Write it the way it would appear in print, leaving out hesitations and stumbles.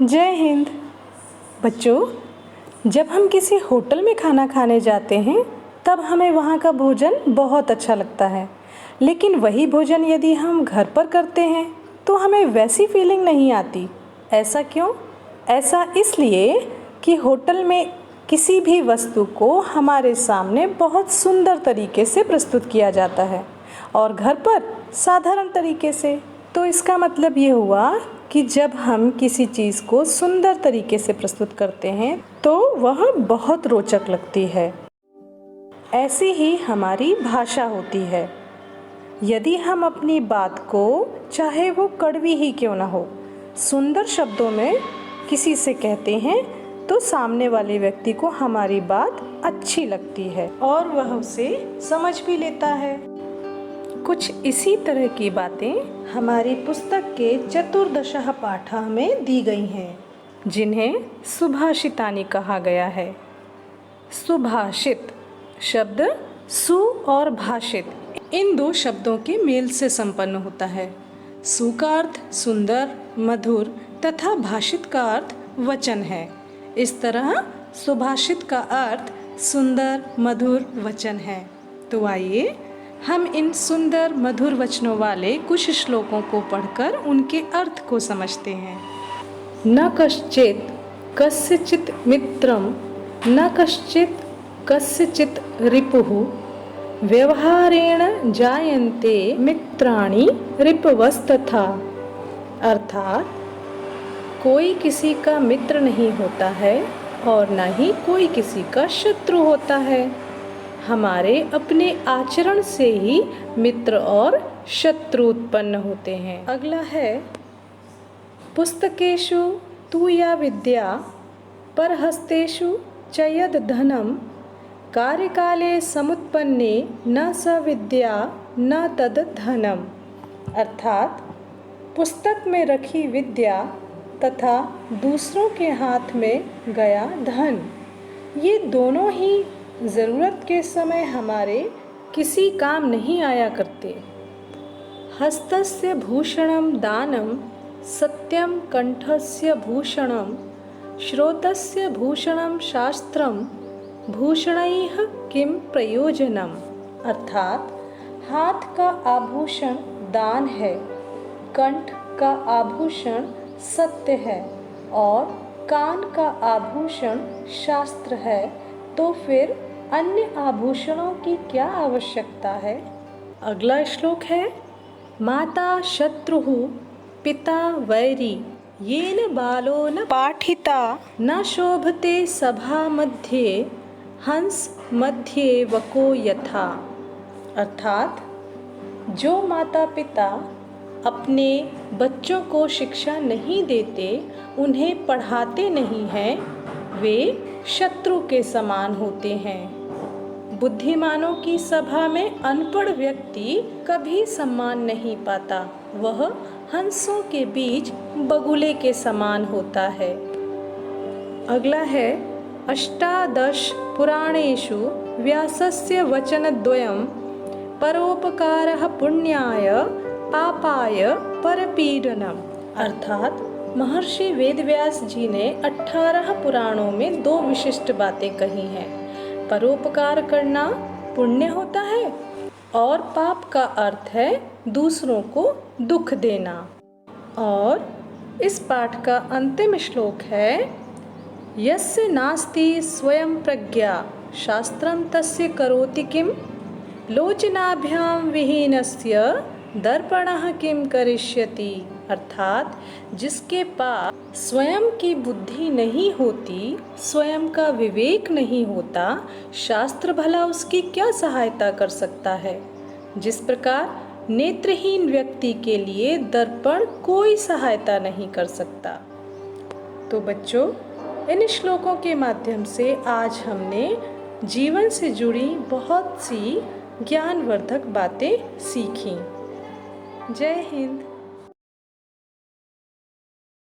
जय हिंद। बच्चों, जब हम किसी होटल में खाना खाने जाते हैं तब हमें वहाँ का भोजन बहुत अच्छा लगता है, लेकिन वही भोजन यदि हम घर पर करते हैं तो हमें वैसी फीलिंग नहीं आती। ऐसा क्यों? ऐसा इसलिए कि होटल में किसी भी वस्तु को हमारे सामने बहुत सुंदर तरीके से प्रस्तुत किया जाता है और घर पर साधारण तरीके से। तो इसका मतलब ये हुआ कि जब हम किसी चीज़ को सुंदर तरीके से प्रस्तुत करते हैं तो वह बहुत रोचक लगती है। ऐसी ही हमारी भाषा होती है। यदि हम अपनी बात को, चाहे वो कड़वी ही क्यों ना हो, सुंदर शब्दों में किसी से कहते हैं तो सामने वाले व्यक्ति को हमारी बात अच्छी लगती है और वह उसे समझ भी लेता है। कुछ इसी तरह की बातें हमारी पुस्तक के चतुर्दशः पाठः में दी गई हैं, जिन्हें सुभाषितानि कहा गया है। सुभाषित शब्द सु और भाषित, इन दो शब्दों के मेल से संपन्न होता है। सु का अर्थ सुंदर, मधुर तथा भाषित का अर्थ वचन है। इस तरह सुभाषित का अर्थ सुंदर, मधुर वचन है। तो आइए हम इन सुंदर मधुर वचनों वाले कुछ श्लोकों को पढ़कर उनके अर्थ को समझते हैं। न कश्चित् कस्यचित् मित्रं, न कश्चित् कस्यचित् रिपुः, व्यवहारेण जायन्ते मित्राणि रिपवस्तथा। अर्थात कोई किसी का मित्र नहीं होता है और न ही कोई किसी का शत्रु होता है। हमारे अपने आचरण से ही मित्र और शत्रु उत्पन्न होते हैं। अगला है, पुस्तकेषु तु या विद्या, परहस्तेषु च यद् धनं, कार्यकाले समुत्पन्ने न स विद्या न तद् धनम्। अर्थात पुस्तक में रखी विद्या तथा दूसरों के हाथ में गया धन, ये दोनों ही ज़रूरत के समय हमारे किसी काम नहीं आया करते। हस्तस्य भूषणं दानं, सत्यं कंठस्य भूषणं, श्रोत्रस्य भूषणं शास्त्रं, भूषणैः किं प्रयोजनम्। अर्थात हाथ का आभूषण दान है, कंठ का आभूषण सत्य है और कान का आभूषण शास्त्र है, तो फिर अन्य आभूषणों की क्या आवश्यकता है। अगला श्लोक है, माता शत्रुः पिता वैरी, येन बालो न पाठिता, न शोभते सभा मध्ये, हंस मध्ये वको यथा। अर्थात जो माता पिता अपने बच्चों को शिक्षा नहीं देते, उन्हें पढ़ाते नहीं हैं, वे शत्रु के समान होते हैं। बुद्धिमानों की सभा में अनपढ़ व्यक्ति कभी सम्मान नहीं पाता, वह हंसों के बीच बगुले के समान होता है। अगला है, अष्टादश पुराणेषु व्यासस्य वचनद्वयं, परोपकारः पुण्याय पापाय परपीडनम्। अर्थात महर्षि वेदव्यास जी ने 18 पुराणों में 2 विशिष्ट बातें कही हैं। परोपकार करना पुण्य होता है और पाप का अर्थ है दूसरों को दुख देना। और इस पाठ का अंतिम श्लोक है, यस्य नास्ति स्वयं प्रज्ञा, शास्त्रं तस्य करोति किम, लोचनाभ्यां विहीनस्य दर्पणः किम करिष्यति। अर्थात जिसके पास स्वयं की बुद्धि नहीं होती, स्वयं का विवेक नहीं होता, शास्त्र भला उसकी क्या सहायता कर सकता है। जिस प्रकार नेत्रहीन व्यक्ति के लिए दर्पण कोई सहायता नहीं कर सकता। तो बच्चों, इन श्लोकों के माध्यम से आज हमने जीवन से जुड़ी बहुत सी ज्ञानवर्धक बातें सीखी। जय हिंद।